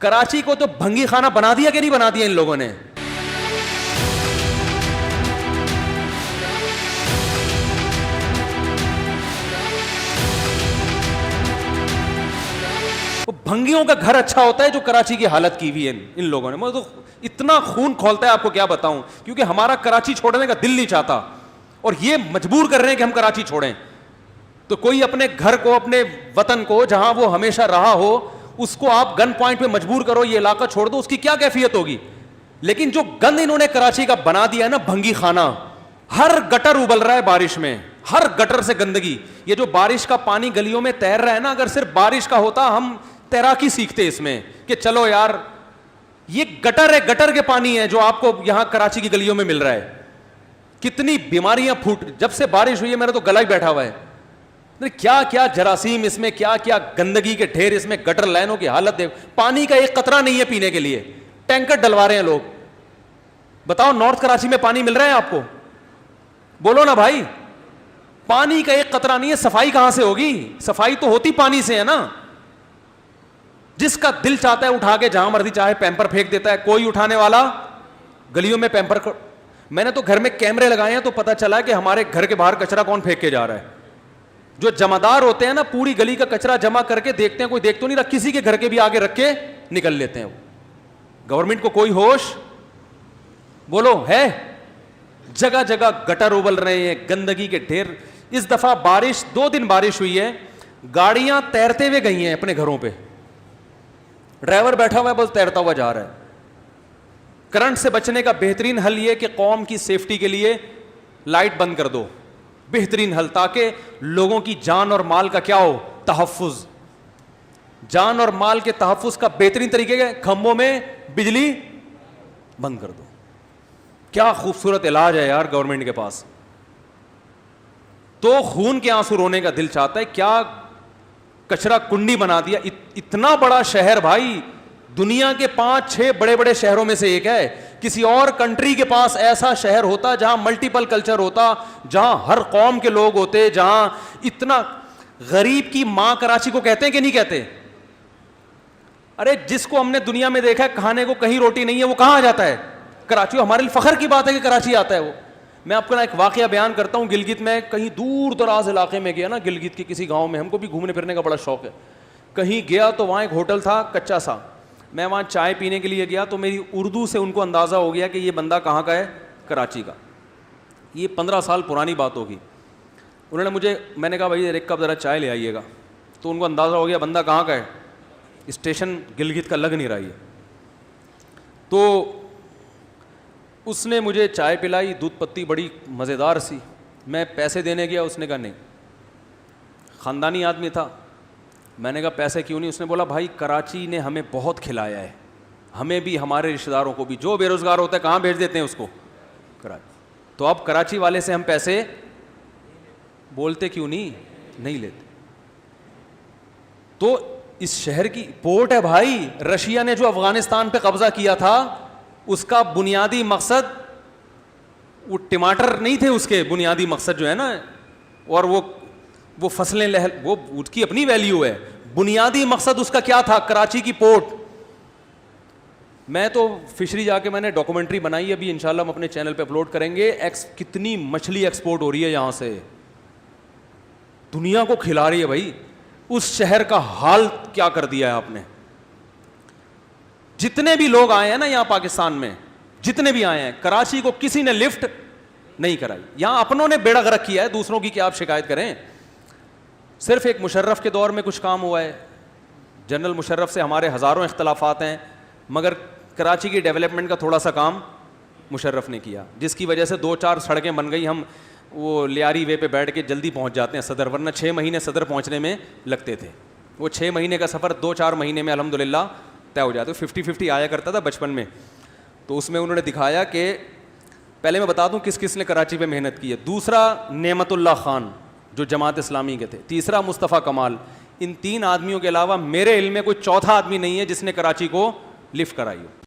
کراچی کو تو بھنگی خانہ بنا دیا کہ نہیں بنا دیا ان لوگوں نے؟ بھنگیوں کا گھر اچھا ہوتا ہے جو کراچی کی حالت کی ہوئی ہے ان لوگوں نے. مجھے تو اتنا خون کھولتا ہے آپ کو کیا بتاؤں, کیونکہ ہمارا کراچی چھوڑنے کا دل نہیں چاہتا اور یہ مجبور کر رہے ہیں کہ ہم کراچی چھوڑیں. تو کوئی اپنے گھر کو, اپنے وطن کو جہاں وہ ہمیشہ رہا ہو, اس کو آپ گن پوائنٹ پہ مجبور کرو یہ علاقہ چھوڑ دو, اس کی کیا کیفیت ہوگی. لیکن جو گند انہوں نے کراچی کا بنا دیا ہے نا, بھنگی خانہ, ہر گٹر ابل رہا ہے بارش میں, ہر گٹر سے گندگی. یہ جو بارش کا پانی گلیوں میں تیر رہا ہے نا, اگر صرف بارش کا ہوتا ہم تیراکی سیکھتے اس میں کہ چلو یار یہ گٹر ہے, گٹر کے پانی ہے جو آپ کو یہاں کراچی کی گلیوں میں مل رہا ہے. کتنی بیماریاں پھوٹ, جب سے بارش ہوئی ہے میرا تو گلا ہی بیٹھا ہوا ہے. کیا کیا جراثیم اس میں, کیا کیا گندگی کے ڈھیر اس میں, گٹر لائنوں کی حالت دیکھ. پانی کا ایک قطرہ نہیں ہے پینے کے لیے, ٹینکر ڈلوا رہے ہیں لوگ. بتاؤ نارتھ کراچی میں پانی مل رہا ہے آپ کو؟ بولو نا بھائی, پانی کا ایک قطرہ نہیں ہے. صفائی کہاں سے ہوگی؟ صفائی تو ہوتی پانی سے ہے نا. جس کا دل چاہتا ہے اٹھا کے جہاں مرضی چاہے پیمپر پھینک دیتا ہے, کوئی اٹھانے والا گلیوں میں پیمپر. میں نے تو گھر میں کیمرے لگائے ہیں تو پتہ چلا کہ ہمارے گھر کے باہر کچرا کون پھینک کے جا رہا ہے. جو جمعدار ہوتے ہیں نا, پوری گلی کا کچرا جمع کر کے دیکھتے ہیں, کوئی دیکھ تو نہیں رکھ, کسی کے گھر کے بھی آگے رکھ کے نکل لیتے ہیں. گورنمنٹ کو کوئی ہوش بولو ہے؟ جگہ جگہ گٹر ابل رہے ہیں, گندگی کے ڈھیر. اس دفعہ بارش, 2 دن بارش ہوئی ہے, گاڑیاں تیرتے ہوئے گئی ہیں اپنے گھروں پہ, ڈرائیور بیٹھا ہوا ہے بس تیرتا ہوا جا رہا ہے. کرنٹ سے بچنے کا بہترین حل یہ کہ قوم کی سیفٹی کے لیے لائٹ بند کر دو, بہترین حل, تاکہ لوگوں کی جان اور مال کا کیا ہو, تحفظ. جان اور مال کے تحفظ کا بہترین طریقے ہے کھمبوں میں بجلی بند کر دو. کیا خوبصورت علاج ہے یار گورنمنٹ کے پاس. تو خون کے آنسو رونے کا دل چاہتا ہے. کیا کچرا کنڈی بنا دیا. اتنا بڑا شہر بھائی, دنیا کے 5-6 بڑے بڑے شہروں میں سے ایک ہے. کسی اور کنٹری کے پاس ایسا شہر ہوتا جہاں ملٹیپل کلچر ہوتا, جہاں ہر قوم کے لوگ ہوتے, جہاں اتنا. غریب کی ماں کراچی کو کہتے ہیں کہ نہیں کہتے؟ ارے جس کو ہم نے دنیا میں دیکھا ہے کھانے کو کہیں روٹی نہیں ہے, وہ کہاں آ جاتا ہے؟ کراچی. ہمارے لیے فخر کی بات ہے کہ کراچی آتا ہے وہ. میں آپ کو ایک واقعہ بیان کرتا ہوں. گلگت میں کہیں دور دراز علاقے میں گیا نا, گلگت کے کسی گاؤں میں. ہم کو بھی گھومنے پھرنے کا بڑا شوق ہے. کہیں گیا تو وہاں ایک ہوٹل تھا کچا سا. میں وہاں چائے پینے کے لیے گیا تو میری اردو سے ان کو اندازہ ہو گیا کہ یہ بندہ کہاں کا ہے, کراچی کا. یہ 15 سال پرانی بات ہوگی. انہوں نے مجھے, میں نے کہا بھائی ایک کپ ذرا چائے لے آئیے گا. تو ان کو اندازہ ہو گیا بندہ کہاں کا ہے, اسٹیشن گلگت کا لگ نہیں رہا ہے. تو اس نے مجھے چائے پلائی, دودھ پتی بڑی مزیدار سی. میں پیسے دینے گیا, اس نے کہا نہیں. خاندانی آدمی تھا. میں نے کہا پیسے کیوں نہیں؟ اس نے بولا بھائی کراچی نے ہمیں بہت کھلایا ہے, ہمیں بھی ہمارے رشتہ داروں کو بھی. جو بے روزگار ہوتا ہے کہاں بھیج دیتے ہیں اس کو, کراچی. تو اب کراچی والے سے ہم پیسے بولتے کیوں نہیں لیتے. تو اس شہر کی پورٹ ہے بھائی. رشیا نے جو افغانستان پہ قبضہ کیا تھا اس کا بنیادی مقصد, وہ ٹماٹر نہیں تھے اس کے بنیادی مقصد جو ہے نا, اور وہ فصلیں وہ اس کی اپنی ویلیو ہے. بنیادی مقصد اس کا کیا تھا؟ کراچی کی پورٹ. میں تو فشری جا کے میں نے ڈاکومنٹری بنائی, ابھی انشاءاللہ ہم اپنے چینل پہ اپلوڈ کریں گے. کتنی مچھلی ایکسپورٹ ہو رہی ہے یہاں سے, دنیا کو کھلا رہی ہے بھائی. اس شہر کا حال کیا کر دیا ہے آپ نے. جتنے بھی لوگ آئے ہیں نا یہاں پاکستان میں, جتنے بھی آئے ہیں, کراچی کو کسی نے لفٹ نہیں کرائی. یہاں اپنوں نے بیڑا غرق کیا ہے, دوسروں کی کیا آپ شکایت کریں. صرف ایک مشرف کے دور میں کچھ کام ہوا ہے. جنرل مشرف سے ہمارے ہزاروں اختلافات ہیں, مگر کراچی کی ڈیولپمنٹ کا تھوڑا سا کام مشرف نے کیا, جس کی وجہ سے 2-4 سڑکیں بن گئی. ہم وہ لیاری وے پہ بیٹھ کے جلدی پہنچ جاتے ہیں صدر, ورنہ 6 مہینے صدر پہنچنے میں لگتے تھے. وہ 6 مہینے کا سفر 2-4 مہینے میں الحمدللہ طے ہو جاتا. 50-50 آیا کرتا تھا بچپن میں. تو اس میں انہوں نے دکھایا کہ پہلے میں بتا دوں کس کس نے کراچی پہ محنت کی ہے. دوسرا نعمت اللہ خان جو جماعت اسلامی کے تھے. تیسرا مصطفیٰ کمال. ان 3 آدمیوں کے علاوہ میرے علم میں کوئی چوتھا آدمی نہیں ہے جس نے کراچی کو لفٹ کرائی ہو.